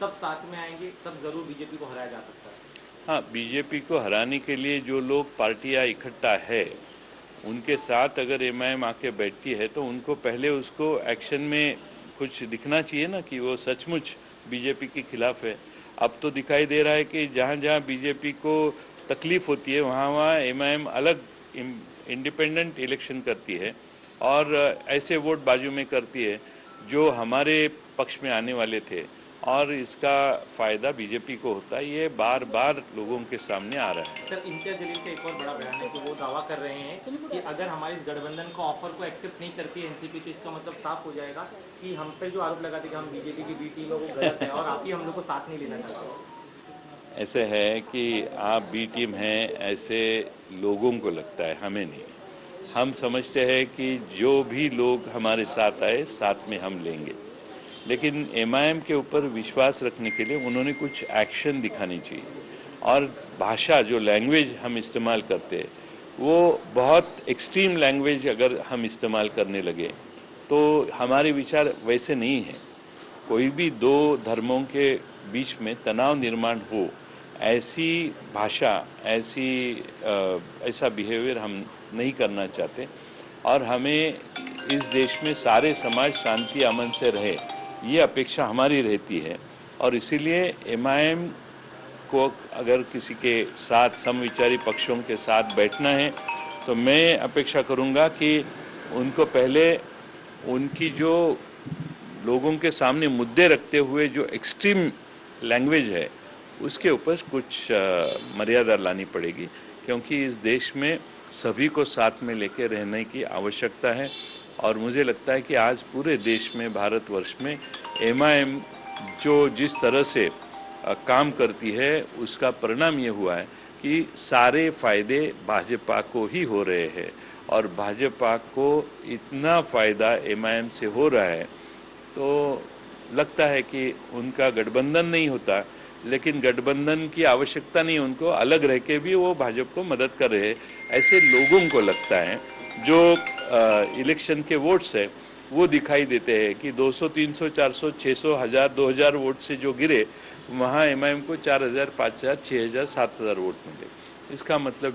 सब साथ में आएंगे तब जरूर बीजेपी को हराया जा सकता है। हाँ, बीजेपी को हराने के लिए जो लोग पार्टियां इकट्ठा है, उनके साथ अगर एमआईएम आके बैठती है तो उनको पहले उसको एक्शन में कुछ दिखना चाहिए ना कि वो सचमुच बीजेपी के खिलाफ है। अब तो दिखाई दे रहा है कि जहाँ जहाँ बीजेपी को तकलीफ होती है वहाँ वहाँ एमआईएम अलग इंडिपेंडेंट इलेक्शन करती है और ऐसे वोट बाजू में करती है जो हमारे पक्ष में आने वाले थे, और इसका फ़ायदा बीजेपी को होता है। ये बार बार लोगों के सामने आ रहा है। सर, इम्तियाज जलील का एक और बड़ा बयान है कि वो दावा कर रहे हैं कि अगर हमारे इस गठबंधन का ऑफर को एक्सेप्ट नहीं करती है एनसीपी, तो इसका मतलब साफ हो जाएगा कि हम पे जो आरोप लगाते कि हम बीजेपी की बी टीम है वो गलत है और आप ही हम लोग को साथ नहीं लेना चाहते। ऐसे है कि आप बी टीम हैं ऐसे लोगों को लगता है, हमें नहीं। हम समझते हैं कि जो भी लोग हमारे साथ आए साथ में हम लेंगे, लेकिन एमआईएम के ऊपर विश्वास रखने के लिए उन्होंने कुछ एक्शन दिखानी चाहिए। और भाषा जो लैंग्वेज हम इस्तेमाल करते हैं वो बहुत एक्सट्रीम लैंग्वेज अगर हम इस्तेमाल करने लगे तो हमारे विचार वैसे नहीं हैं। कोई भी दो धर्मों के बीच में तनाव निर्माण हो, ऐसी भाषा, ऐसा बिहेवियर हम नहीं करना चाहते। और हमें इस देश में सारे समाज शांति अमन से रहे, ये अपेक्षा हमारी रहती है। और इसीलिए एमआईएम को अगर किसी के साथ समविचारी पक्षों के साथ बैठना है तो मैं अपेक्षा करूंगा कि उनको पहले उनकी जो लोगों के सामने मुद्दे रखते हुए जो एक्सट्रीम लैंग्वेज है उसके ऊपर कुछ मर्यादा लानी पड़ेगी, क्योंकि इस देश में सभी को साथ में लेकर रहने की आवश्यकता है। और मुझे लगता है कि आज पूरे देश में, भारतवर्ष में एमआईएम जो जिस तरह से काम करती है उसका परिणाम ये हुआ है कि सारे फायदे भाजपा को ही हो रहे हैं। और भाजपा को इतना फ़ायदा एमआईएम से हो रहा है तो लगता है कि उनका गठबंधन नहीं होता, लेकिन गठबंधन की आवश्यकता नहीं, उनको अलग रह के भी वो भाजपा को मदद कर रहे हैं, ऐसे लोगों को लगता है। जो इलेक्शन के वोट्स है वो दिखाई देते हैं कि 200, 300, 400, 600, 1000, 2000 वोट से जो गिरे वहाँ एमआईएम को 4000, 5000, 6000, 7000 वोट मिले। इसका मतलब